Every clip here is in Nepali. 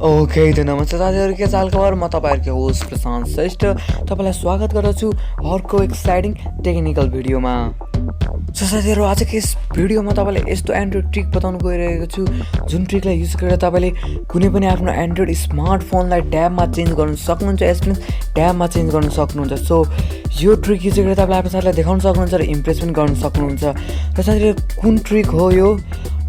ओके त नमस्ते साथीहरु, के चाल खबर? म तपाईहरुको होस्ट प्रशान्त श्रेष्ठ तपाईलाई स्वागत गर्दछु अर्को एक्साइटिङ टेक्निकल भिडियोमा। सो साथीहरु, आजको यस भिडियोमा तपाईलाई यस्तो एन्ड्रोइड ट्रिक बताउन गइरहेको छु जुन ट्रिकलाई युज गरेर तपाईले कुनै पनि आफ्नो एन्ड्रोइड स्मार्टफोनलाई ट्याबमा चेन्ज गर्न सक्नुहुन्छ, यसले ट्याबमा चेन्ज गर्न सक्नुहुन्छ। सो यो ट्रिक युज गरेर तपाईले आफ्नो साथीलाई देखाउन सक्नुहुन्छ र इम्प्रेस पनि गर्न सक्नुहुन्छ। र साथीहरु, कुन ट्रिक हो यो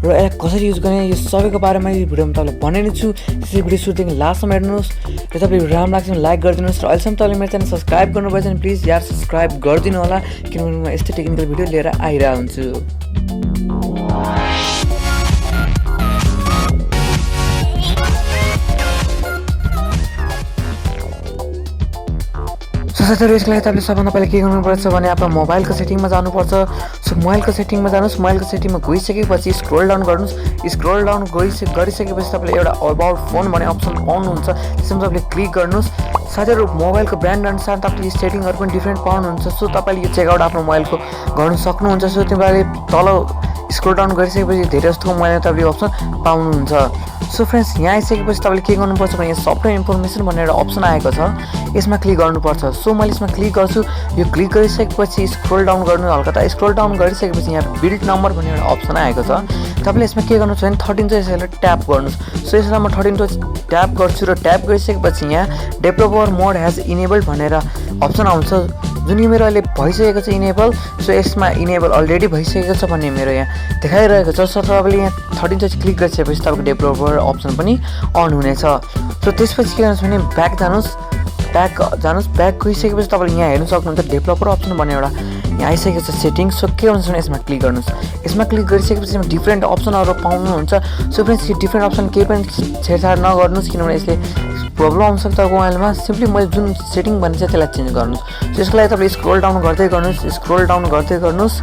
र यसलाई कसरी युज गर्ने, यो सबैको बारेमा यो भिडियोमा तपाईलाई भनेने छु। त्यसै भिडियो सुरुदेखि लास्टसम्म हेर्नुहोस् र तपाईले राम्रो लाग्छ भने लाइक गरिदिनुहोस् र अहिलेसम्म तपाईले मेरो च्यानल सब्स्क्राइब गर्नुभएछ भने प्लिज यार सब्स्क्राइब गरिदिनु होला, किनभने म यस्तै टेक्निकल भिडियो लिएर आइरहेको हुन्छु। साथीहरु, यसको लागि तपाईले सबभन्दा पहिला के गर्नुपर्छ भने आफ्नो मोबाइलको सेटिङमा जानुपर्छ। सो मोबाइलको सेटिङमा जानुहोस्, मोबाइलको सेटिङमा गइसकेपछि स्क्रोल डाउन गर्नुहोस्। स्क्रोल डाउन गरिसकेपछि तपाईले एउटा अबाउट फोन भन्ने अप्सन पाउनुहुन्छ, त्यसमा तपाईले क्लिक गर्नुहोस्। साथीहरु, मोबाइलको ब्रान्ड अनुसार तपाईले सेटिङहरु पनि डिफरेन्ट पाउनुहुन्छ। सो तपाईले यो चेकआउट आफ्नो मोबाइलको गर्न सक्नुहुन्छ। सो तपाईले तल स्क्रोल डाउन गरिसकेपछि धेरै जस्तो मोबाइलमा तपाईले यो अप्सन पाउनुहुन्छ। सो फ्रेन्ड्स, यहाँ आइसकेपछि तपाईले के गर्नुपर्छ भने यहाँ सफ्टवेयर इन्फर्मेसन भनेर अप्सन आएको छ, यसमा क्लिक गर्नुपर्छ। सो मैले यसमा क्लिक गर्छु। यो क्लिक गरिसकेपछि स्क्रोल डाउन गर्नु हल्का स्क्रोल डाउन गरिसकेपछि यहाँ बिल्ड नम्बर भन्ने एउटा अप्सन आएको छ। तपाईले यसमा के गर्नुहुन्छ भने 13 चाहिँ यसलाई ट्याप गर्नुहोस्। सो यसलाई म 13 ट्याप गर्छु र ट्याप गरिसकेपछि यहाँ डेभलपर मोड हेज इनेबल्ड भनेर अप्सन आउँछ, जुन यो मेरो अहिले भइसकेको छ इनेबल। सो यसमा इनेबल अलरेडी भइसकेको छ भन्ने मेरो यहाँ देखाइरहेको छ। सो तपाईँले यहाँ 13 चाहिँ क्लिक गरिसकेपछि तपाईँको डेभलपर अप्सन पनि अन हुनेछ। सो त्यसपछि के गर्नुहोस् भने ब्याक जानुहोस्। ब्याक गइसकेपछि तपाईँले यहाँ हेर्नु सक्नुहुन्छ डेभलपर अप्सन भन्ने एउटा यहाँ आइसकेको छ सेटिङ। सो के गर्नुहोस् भने यसमा क्लिक गर्नुहोस्। यसमा क्लिक गरिसकेपछि डिफ्रेन्ट अप्सनहरू पाउनुहुन्छ। सो फ्रेन्ड्स, यो डिफ्रेन्ट अप्सन केही पनि छेडछाड नगर्नुहोस्, किनभने यसले प्रब्लम आउनसक्छ मोबाइलमा। सिम्पली मैले जुन सेटिङ भने चाहिँ त्यसलाई चेन्ज गर्नुहोस्। सो यसको लागि तपाईँले स्क्रोल डाउन गर्दै गर्नुहोस्।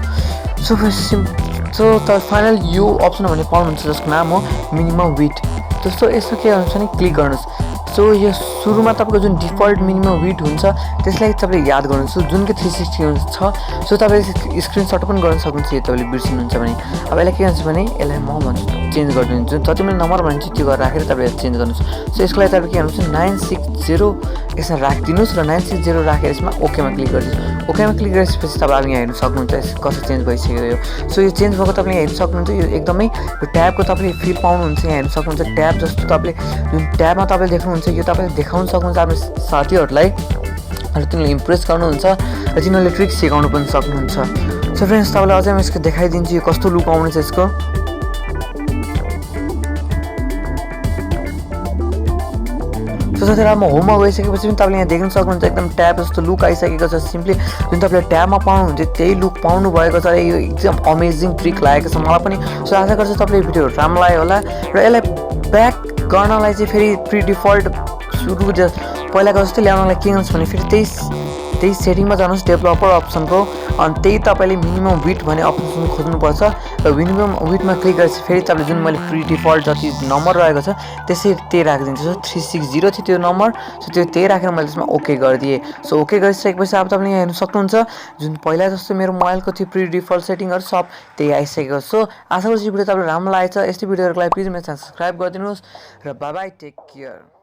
सो तपाईँ फाइनल यो अप्सन भने पाउनुहुन्छ जसको नाम हो मिनिमम विथ। जस्तो यसमा के गर्नुहोस् भने क्लिक गर्नुहोस्। सो यो सुरुमा तपाईँको जुन डिफल्ट मिनिमम विथ हुन्छ त्यसलाई तपाईँले याद गर्नुहोस्, जुन कि 360 छ। सो तपाईँले स्क्रिनसट पनि गर्न सक्नुहुन्छ, यो तपाईँले बिर्सिनुहुन्छ भने। अब यसलाई के गर्नुहुन्छ भने यसलाई म भन्छु चेन्ज गरिदिनु, जुन जति मैले नम्बर भन्छु त्यो गरेर राखेर तपाईँले चेन्ज गर्नुहोस्। सो यसको लागि तपाईँले के गर्नुहोस् 960 यसमा राखिदिनुहोस् र 960 राखेर यसमा ओकेमा क्लिक गरिदिनुहोस्। ओकेमा क्लिक गरेपछि तपाईँ यहाँ हेर्नु सक्नुहुन्छ कसरी चेन्ज भइसक्यो यो। सो यो चेन्ज भएको तपाईँले हेर्नु सक्नुहुन्छ, यो एकदमै यो ट्याबको तपाईँले फिल पाउनुहुन्छ, यहाँ हेर्नु सक्नुहुन्छ ट्याब जस्तो तपाईँले जुन ट्याबमा तपाईँले देख्नुहुन्छ यो तपाईँले देखाउन सक्नुहुन्छ आफ्नो साथीहरूलाई र तिनीहरूले इम्प्रेस गर्नुहुन्छ र तिनीहरूले ट्रिक सिकाउनु पनि सक्नुहुन्छ। सो फ्रेन्ड्स, तपाईँलाई अझै म यसको देखाइदिन्छु यो कस्तो लुक आउनेछ यसको। सो साथीहरु, म होममा गइसकेपछि पनि तपाईँले यहाँ देख्न सक्नुहुन्छ एकदम ट्याब जस्तो लुक आइसकेको छ। सिम्पली जुन तपाईँले ट्याबमा पाउनुहुन्छ त्यही लुक पाउनु भएको छ। यो एकदम अमेजिङ ट्रिक लागेको छ मलाई पनि। सो आशा गर्छु तपाईँले भिडियो राम्रो लाग्यो होला। र यसलाई ब्याक गर्नलाई चाहिँ फेरि प्रि डिफल्ट सुरु पहिलाको जस्तै ल्याउनलाई के गर्नुहोस् भने फेरि त्यही सेटिङमा जानुहोस् डेभलपर अप्सनको, अनि त्यही तपाईँले मिनिमम विथ भन्ने अप्सन खोज्नुपर्छ र मिनिमम विथमा क्लिक गरेपछि फेरि तपाईँले जुन मैले प्रि डिफल्ट जति नम्बर रहेको छ त्यही राखिदिन्छु। सो 360 थियो त्यो नम्बर। सो त्यही राखेर मैले त्यसमा ओके गरिदिएँ। सो ओके गरिसकेपछि अब तपाईँले यहाँ हेर्नु सक्नुहुन्छ जुन पहिला जस्तो मेरो मोबाइलको थियो प्रि डिफल्ट सेटिङहरू सब त्यही आइसकेको। सो आशा गर्छु भिडियो तपाईँलाई राम्रो लागेछ। यस्तै भिडियोहरूको लागि प्लिज मेरो च्यानल सब्स्क्राइब गरिदिनुहोस् र बाई बाई, टेक केयर।